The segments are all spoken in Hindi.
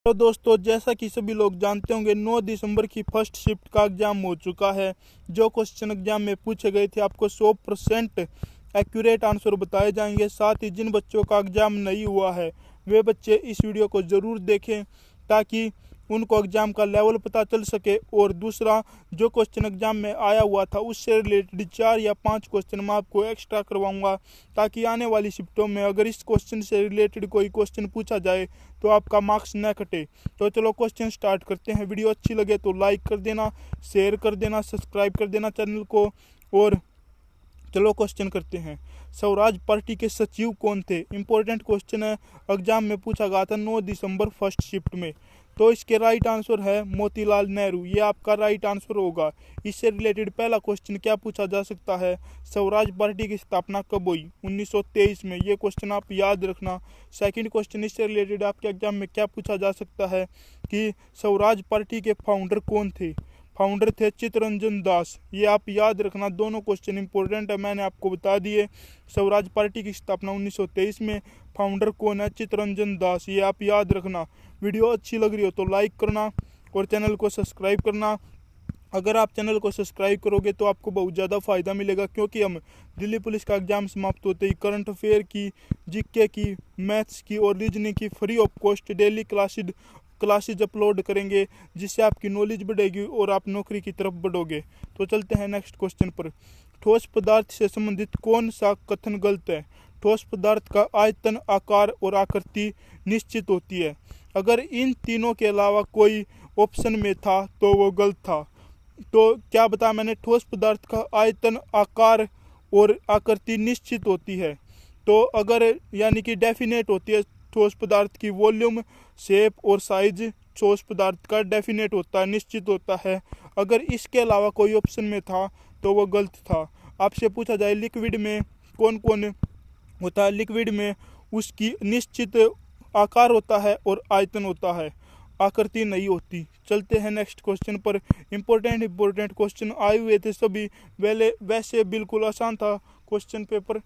तो दोस्तों, जैसा कि सभी लोग जानते होंगे, 9 दिसंबर की फर्स्ट शिफ्ट का एग्जाम हो चुका है। जो क्वेश्चन एग्जाम में पूछे गए थे आपको 100% एक्यूरेट आंसर बताए जाएंगे। साथ ही जिन बच्चों का एग्जाम नहीं हुआ है वे बच्चे इस वीडियो को ज़रूर देखें ताकि उनको एग्जाम का लेवल पता चल सके। और दूसरा, जो क्वेश्चन एग्जाम में आया हुआ था उससे रिलेटेड 4 या 5 क्वेश्चन मैं आपको एक्स्ट्रा करवाऊंगा ताकि आने वाली शिफ्टों में अगर इस क्वेश्चन से रिलेटेड कोई क्वेश्चन पूछा जाए तो आपका मार्क्स न कटे। तो चलो क्वेश्चन स्टार्ट करते हैं। वीडियो अच्छी लगे तो लाइक कर देना, शेयर कर देना, सब्सक्राइब कर देना चैनल को। और चलो क्वेश्चन करते हैं। स्वराज पार्टी के सचिव कौन थे? इंपॉर्टेंट क्वेश्चन है, एग्जाम में पूछा गया था 9 दिसंबर फर्स्ट शिफ्ट में। तो इसके राइट आंसर है मोतीलाल नेहरू। ये आपका राइट आंसर होगा। इससे रिलेटेड पहला क्वेश्चन क्या पूछा जा सकता है? स्वराज पार्टी की स्थापना कब हुई? 1923 में। ये क्वेश्चन आप याद रखना। सेकंड क्वेश्चन इससे रिलेटेड आपके एग्जाम में क्या पूछा जा सकता है कि स्वराज पार्टी के फाउंडर कौन थे? फाउंडर थे चित्तरंजन दास। ये आप याद रखना। दोनों क्वेश्चन इंपॉर्टेंट है, मैंने आपको बता दिए। स्वराज पार्टी की स्थापना 1923 में। फाउंडर कौन है? चित्तरंजन दास। ये आप याद रखना। वीडियो अच्छी लग रही हो तो लाइक करना और चैनल को सब्सक्राइब करना। अगर आप चैनल को सब्सक्राइब करोगे तो आपको बहुत ज़्यादा फ़ायदा मिलेगा, क्योंकि हम दिल्ली पुलिस का एग्जाम समाप्त होते ही करंट अफेयर की, जीके की, मैथ्स की और रीजनिंग की free of cost daily classes upload करेंगे, जिससे आपकी नॉलेज बढ़ेगी और आप नौकरी की तरफ बढ़ोगे। तो चलते हैं नेक्स्ट क्वेश्चन पर। ठोस पदार्थ से संबंधित कौन सा कथन गलत है? ठोस पदार्थ का आयतन, आकार और आकृति निश्चित होती है। अगर इन तीनों के अलावा कोई ऑप्शन में था तो वो गलत था। तो क्या बताया मैंने? ठोस पदार्थ का आयतन, आकार और आकृति निश्चित होती है। तो अगर यानी कि डेफिनेट होती है ठोस पदार्थ की वॉल्यूम, शेप और साइज ठोस पदार्थ का डेफिनेट होता है, निश्चित होता है। अगर इसके अलावा कोई ऑप्शन में था तो वो गलत था। आपसे पूछा जाए लिक्विड में कौन कौन होता है? लिक्विड में उसकी निश्चित आकार होता है और आयतन होता है, आकृति नहीं होती। चलते हैं नेक्स्ट क्वेश्चन पर। इंपॉर्टेंट क्वेश्चन आए हुए थे सभी। वैसे बिल्कुल आसान था क्वेश्चन पेपर।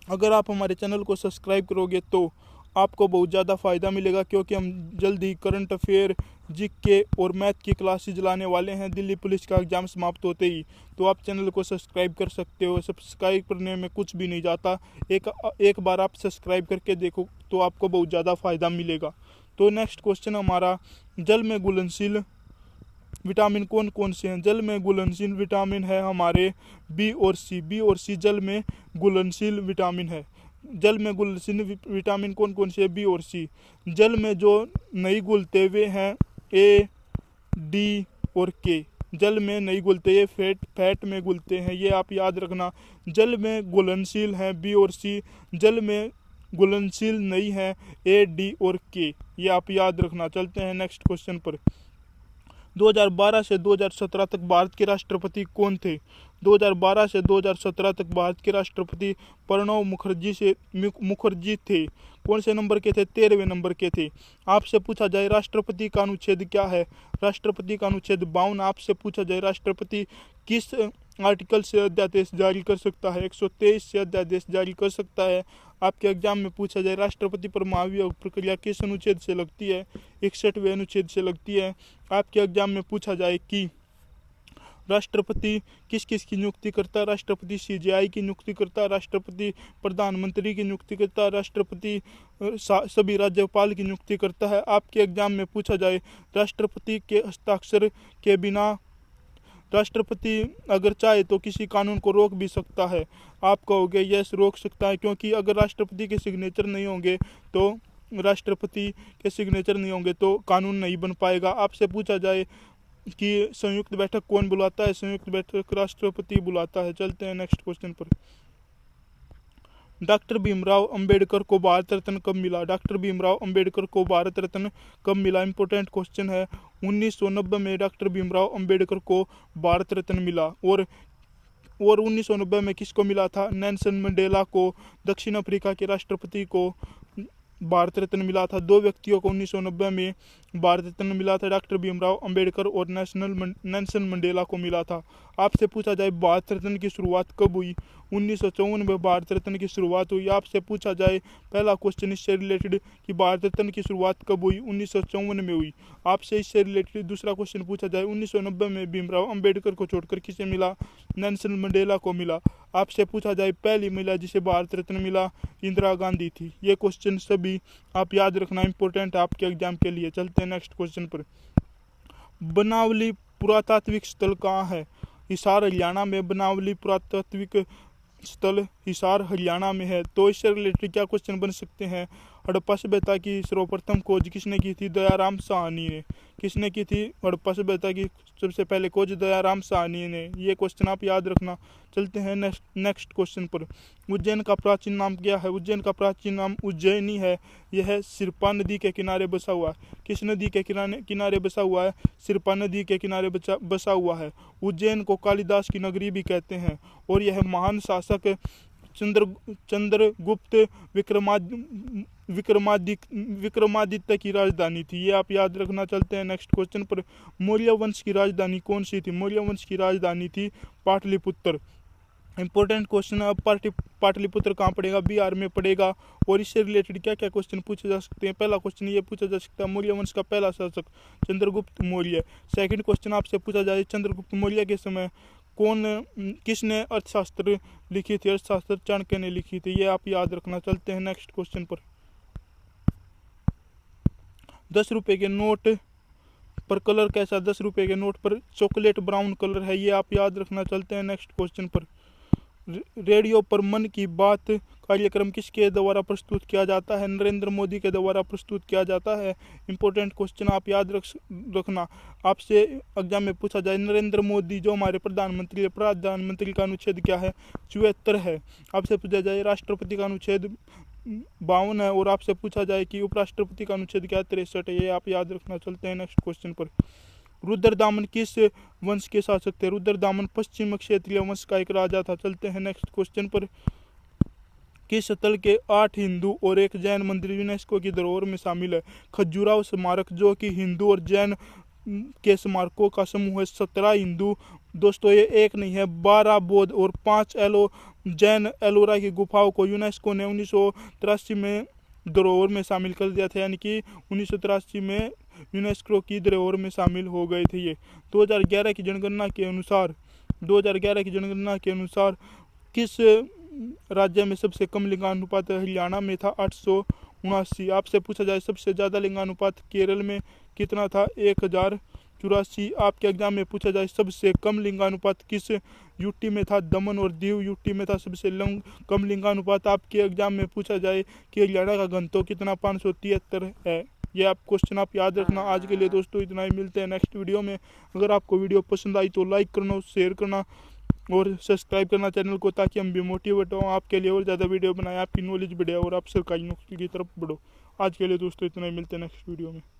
अगर आप हमारे चैनल को सब्सक्राइब करोगे तो आपको बहुत ज़्यादा फ़ायदा मिलेगा, क्योंकि हम जल्दी करंट अफेयर, जीके और मैथ की क्लासेज लाने वाले हैं दिल्ली पुलिस का एग्ज़ाम समाप्त होते ही। तो आप चैनल को सब्सक्राइब कर सकते हो। सब्सक्राइब करने में कुछ भी नहीं जाता। एक बार आप सब्सक्राइब करके देखो तो आपको बहुत ज़्यादा फ़ायदा मिलेगा। तो नेक्स्ट क्वेश्चन हमारा, जल में घुलनशील विटामिन कौन कौन से हैं? जल में घुलनशील विटामिन है हमारे बी और सी जल में घुलनशील विटामिन है। जल में घुलनशील विटामिन कौन कौन से? बी और सी। जल में जो नहीं घुलते वे हैं ए, डी और के। जल में नहीं घुलते, ये फैट में घुलते हैं, ये आप याद रखना। जल में घुलनशील हैं बी और सी, जल में घुलनशील नहीं है ए, डी और के। ये आप याद रखना। चलते हैं नेक्स्ट क्वेश्चन पर। 2012 से 2017 तक भारत के राष्ट्रपति कौन थे? 2012 से 2017 तक भारत के राष्ट्रपति प्रणब मुखर्जी थे। कौन से नंबर के थे? 13वें नंबर के थे। आपसे पूछा जाए राष्ट्रपति का अनुच्छेद क्या है? राष्ट्रपति का अनुच्छेद 52। आपसे पूछा जाए राष्ट्रपति किस आर्टिकल से अध्यादेश जारी कर सकता है? 123 से अध्यादेश जारी कर सकता है। आपके एग्जाम में पूछा जाए राष्ट्रपति पर महाभियोग प्रक्रिया किस अनुच्छेद से लगती है? 61वें अनुच्छेद से लगती है। आपके एग्जाम में पूछा जाए कि राष्ट्रपति किस किस की नियुक्ति करता है? राष्ट्रपति सीजेआई की नियुक्ति करता है, राष्ट्रपति प्रधानमंत्री की नियुक्ति करता है, राष्ट्रपति सभी राज्यपाल की नियुक्ति करता है। आपके एग्जाम में पूछा जाए राष्ट्रपति के हस्ताक्षर के बिना राष्ट्रपति अगर चाहे तो किसी कानून को रोक भी सकता है। आप कहोगे यस, रोक सकता है, क्योंकि अगर राष्ट्रपति के सिग्नेचर नहीं होंगे तो कानून नहीं बन पाएगा। आपसे पूछा जाए कि संयुक्त बैठक कौन बुलाता है? संयुक्त बैठक राष्ट्रपति बुलाता है। चलते हैं नेक्स्ट क्वेश्चन पर। डॉक्टर भीमराव अंबेडकर को भारत रत्न कब मिला? डॉक्टर भीमराव अंबेडकर को भारत रत्न कब मिला? इंपॉर्टेंट क्वेश्चन है। 1990 में डॉक्टर भीमराव अंबेडकर को भारत रत्न मिला। और 1990 में किसको मिला था? नेल्सन मंडेला को, दक्षिण अफ्रीका के राष्ट्रपति को, भारत रत्न मिला था। 2 व्यक्तियों को 1990 में भारत रत्न मिला था, डॉक्टर भीमराव अंबेडकर और नेल्सन मंडेला को मिला था। आपसे पूछा जाए भारत रत्न की शुरुआत कब हुई? 1954 में भारत रत्न की शुरुआत हुई। आपसे पूछा जाए पहला क्वेश्चन इससे रिलेटेड कि भारत रत्न की शुरुआत कब हुई? 1954 में हुई। आपसे इससे रिलेटेड दूसरा क्वेश्चन पूछा जाए 1990 में भीमराव अंबेडकर को छोड़कर किसे मिला? नेल्सन मंडेला को मिला। आपसे पूछा जाए पहली महिला जिसे भारत रत्न मिला, इंदिरा गांधी थी। ये क्वेश्चन सभी आप याद रखना, इंपॉर्टेंट है आपके एग्जाम के लिए। चलते हैं नेक्स्ट क्वेश्चन पर। बनावली पुरातात्विक स्थल कहाँ है? हिसार हरियाणा में बनावली पुरातात्विक स्थल हिसार हरियाणा में है। तो इससे रिलेटेड क्या क्वेश्चन बन सकते हैं? हड़प्पा सभ्यता की सर्वप्रथम खोज किसने की थी? दयाराम साहनी ने। किसने की थी हड़प्पा सभ्यता की सबसे पहले खोज? दयाराम साहनी ने। ये क्वेश्चन आप याद रखना। चलते हैं नेक्स्ट क्वेश्चन पर। उज्जैन का प्राचीन नाम क्या है? उज्जैन का प्राचीन नाम उज्जैनी है। यह सिरपा नदी के किनारे बसा हुआ है। किस नदी के किनारे बसा हुआ है? सिरपा नदी के किनारे बसा हुआ है। उज्जैन को कालिदास की नगरी भी कहते हैं और यह महान शासक चंद्रगुप्त विक्रमादित्य की राजधानी थी। ये आप याद रखना। चलते हैं नेक्स्ट क्वेश्चन पर। मौर्य वंश की राजधानी कौन सी थी? मौर्य वंश की राजधानी थी पाटलिपुत्र। इंपॉर्टेंट क्वेश्चन है। अब पाटलिपुत्र कहाँ पड़ेगा? बिहार में पड़ेगा। और इससे रिलेटेड क्या क्या क्वेश्चन पूछे जा सकते हैं? पहला क्वेश्चन ये पूछा जा सकता है मौर्य वंश का पहला शासक चंद्रगुप्त मौर्य। सेकंड क्वेश्चन आपसे पूछा जाए चंद्रगुप्त मौर्य के समय किसने अर्थशास्त्र लिखी थी? अर्थशास्त्र चाणक्य ने लिखी थी। ये आप याद रखना। चलते हैं नेक्स्ट क्वेश्चन पर। 10 रुपए के नोट पर कलर कैसा? 10 रुपए के नोट पर चॉकलेट ब्राउन कलर है। ये आप याद रखना। चलते हैं नेक्स्ट क्वेश्चन पर। रेडियो पर मन की बात कार्यक्रम किसके द्वारा प्रस्तुत किया जाता है? नरेंद्र मोदी के द्वारा प्रस्तुत किया जाता है। इंपॉर्टेंट क्वेश्चन आप याद रखना। आपसे एग्जाम में पूछा जाए नरेंद्र मोदी जो हमारे प्रधानमंत्री है, प्रधानमंत्री का अनुच्छेद क्या है? 74 है। आपसे पूछा जाए राष्ट्रपति का अनुच्छेद 52 है। और आपसे पूछा जाए कि उपराष्ट्रपति का अनुच्छेद क्या है? 63 है। ये आप याद रखना। चलते हैं नेक्स्ट क्वेश्चन पर। रुद्रदामन किस वंश के शासक थे? रुद्रदामन पश्चिम क्षेत्रीय वंश का एक राजा था। चलते हैं नेक्स्ट क्वेश्चन पर। किस स्थल के 8 हिंदू और 1 जैन मंदिर यूनेस्को की धरोहर में शामिल है? खजुराहो स्मारक जो कि हिंदू और जैन के स्मारकों का समूह है। 17 हिंदू दोस्तों, ये एक नहीं है, 12 बौद्ध और 5 जैन एलोरा की गुफाओं को यूनेस्को ने 1983 में धरोहर में शामिल कर दिया था। यानी कि 1983 में यूनेस्को की धरोहर में शामिल हो गए थे ये। 2011 की जनगणना के अनुसार किस राज्य में सबसे कम लिंगानुपात? हरियाणा में था 879। आपसे पूछा जाए सबसे ज़्यादा लिंगानुपात केरल में कितना था? 1084। आपके एग्जाम में पूछा जाए सबसे कम लिंगानुपात किस यूटी में था? दमन और दीव यूटी में था सबसे कम लिंगानुपात। आपके एग्जाम में पूछा जाए कि हरियाणा का घनत्व कितना? 573 है। ये आप क्वेश्चन आप याद रखना। आज के लिए दोस्तों इतना ही। मिलते हैं नेक्स्ट वीडियो में। अगर आपको वीडियो पसंद आई तो लाइक करना, शेयर करना और सब्सक्राइब करना चैनल को, ताकि हम भी मोटिवेट हों आपके लिए और ज़्यादा वीडियो बनाएं, आपकी नॉलेज बढ़े और आप सरकारी नौकरी की तरफ बढ़ो। आज के लिए दोस्तों इतना ही। मिलते हैं नेक्स्ट वीडियो में।